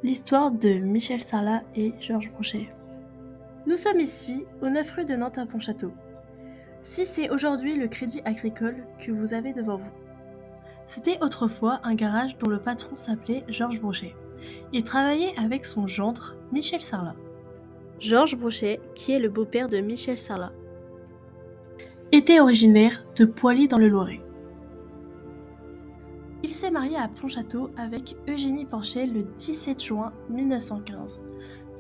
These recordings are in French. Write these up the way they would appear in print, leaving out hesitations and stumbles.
L'histoire de Michel Sarlat et Georges Brochet. Nous sommes ici, au 9 rue de Nantes à Pontchâteau. Si c'est aujourd'hui le Crédit Agricole que vous avez devant vous. C'était autrefois un garage dont le patron s'appelait Georges Brochet. Il travaillait avec son gendre, Michel Sarlat. Georges Brochet, qui est le beau-père de Michel Sarlat, était originaire de Poily dans le Loiret. Il s'est marié à Pontchâteau avec Eugénie Porchet le 17 juin 1915.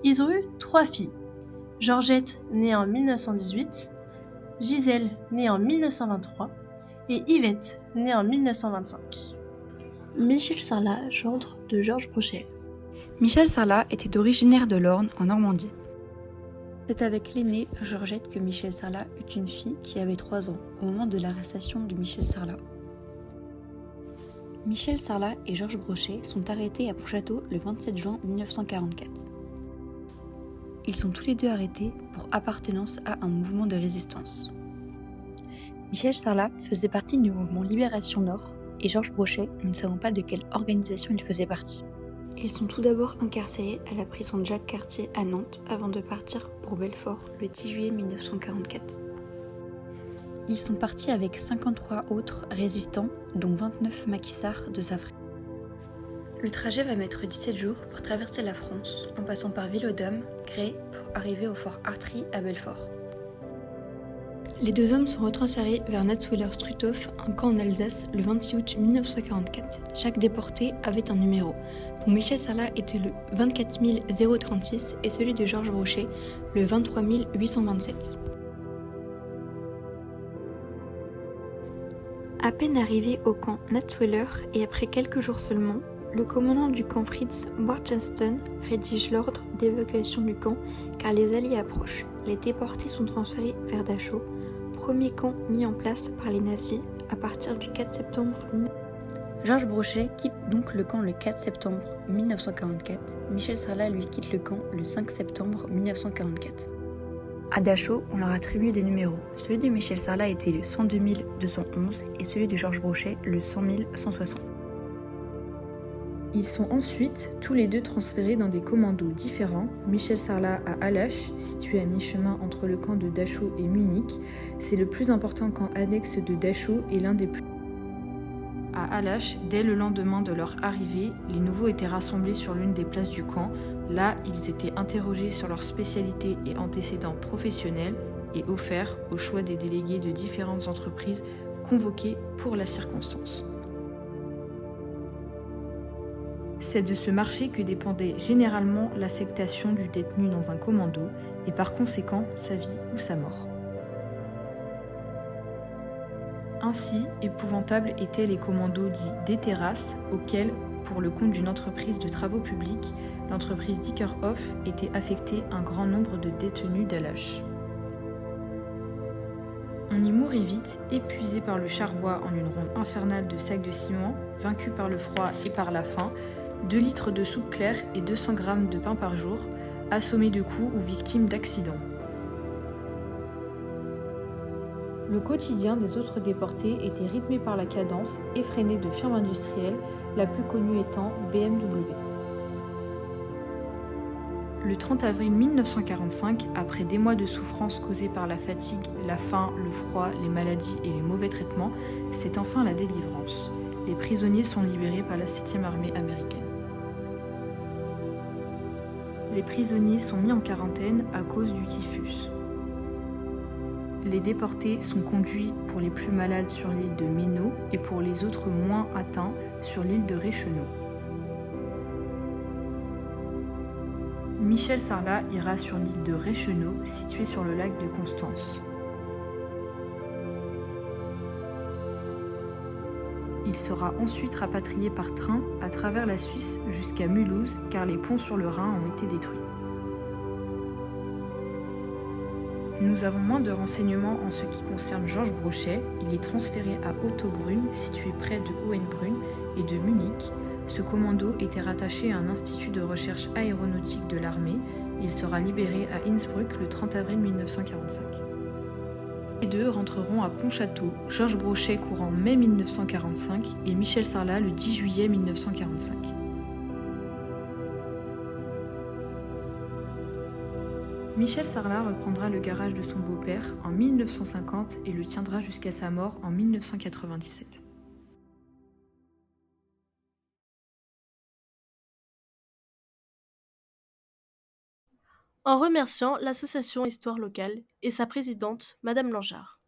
Ils ont eu 3 filles. Georgette, née en 1918, Gisèle, née en 1923, et Yvette, née en 1925. Michel Sarlat, gendre de Georges Brochet. Michel Sarlat était originaire de l'Orne, en Normandie. C'est avec l'aînée, Georgette, que Michel Sarlat eut une fille qui avait 3 ans, au moment de l'arrestation de Michel Sarlat. Michel Sarlat et Georges Brochet sont arrêtés à Pontchâteau le 27 juin 1944. Ils sont tous les deux arrêtés pour appartenance à un mouvement de résistance. Michel Sarlat faisait partie du mouvement Libération Nord et Georges Brochet, nous ne savons pas de quelle organisation il faisait partie. Ils sont tout d'abord incarcérés à la prison Jacques Cartier à Nantes avant de partir pour Belfort le 10 juillet 1944. Ils sont partis avec 53 autres résistants, dont 29 maquisards de Safré. Le trajet va mettre 17 jours pour traverser la France, en passant par Ville-aux-Dames, Grès, pour arriver au fort Artry à Belfort. Les 2 hommes sont retransférés vers Natzweiler-Struthof, un camp en Alsace, le 26 août 1944. Chaque déporté avait un numéro. Pour Michel Sarlat était le 24 036 et celui de Georges Brochet le 23 827. À peine arrivé au camp Natzweiler et après quelques jours seulement, le commandant du camp Fritz Worcester rédige l'ordre d'évacuation du camp car les Alliés approchent. Les déportés sont transférés vers Dachau, premier camp mis en place par les nazis à partir du 4 septembre. Georges Brochet quitte donc le camp le 4 septembre 1944. Michel Sarlat lui quitte le camp le 5 septembre 1944. À Dachau, on leur attribue des numéros. Celui de Michel Sarlat était le 102 211 et celui de Georges Brochet le 100 160. Ils sont ensuite tous les deux transférés dans des commandos différents. Michel Sarlat à Allach, situé à mi-chemin entre le camp de Dachau et Munich. C'est le plus important camp annexe de Dachau et l'un des plus. À Allach, dès le lendemain de leur arrivée, les nouveaux étaient rassemblés sur l'une des places du camp. Là, ils étaient interrogés sur leurs spécialités et antécédents professionnels et offerts au choix des délégués de différentes entreprises convoqués pour la circonstance. C'est de ce marché que dépendait généralement l'affectation du détenu dans un commando et par conséquent sa vie ou sa mort. Ainsi, épouvantables étaient les commandos dits des terrasses auxquels, pour le compte d'une entreprise de travaux publics, l'entreprise Dickerhoff était affecté un grand nombre de détenus d'Allach. On y mourit vite, épuisé par le charroi en une ronde infernale de sacs de ciment, vaincu par le froid et par la faim, 2 litres de soupe claire et 200 grammes de pain par jour, assommés de coups ou victimes d'accidents. Le quotidien des autres déportés était rythmé par la cadence effrénée de firmes industrielles, la plus connue étant BMW. Le 30 avril 1945, après des mois de souffrance causée par la fatigue, la faim, le froid, les maladies et les mauvais traitements, c'est enfin la délivrance. Les prisonniers sont libérés par la 7e armée américaine. Les prisonniers sont mis en quarantaine à cause du typhus. Les déportés sont conduits pour les plus malades sur l'île de Méno et pour les autres moins atteints sur l'île de Reichenau. Michel Sarlat ira sur l'île de Reichenau, située sur le lac de Constance. Il sera ensuite rapatrié par train à travers la Suisse jusqu'à Mulhouse car les ponts sur le Rhin ont été détruits. Nous avons moins de renseignements en ce qui concerne Georges Brochet. Il est transféré à Ottobrunn, situé près de Hohenbrunn et de Munich. Ce commando était rattaché à un institut de recherche aéronautique de l'armée. Il sera libéré à Innsbruck le 30 avril 1945. Les deux rentreront à Pontchâteau, Georges Brochet courant mai 1945 et Michel Sarlat le 10 juillet 1945. Michel Sarlat reprendra le garage de son beau-père en 1950 et le tiendra jusqu'à sa mort en 1997. En remerciant l'association Histoire locale et sa présidente, Madame Langeard.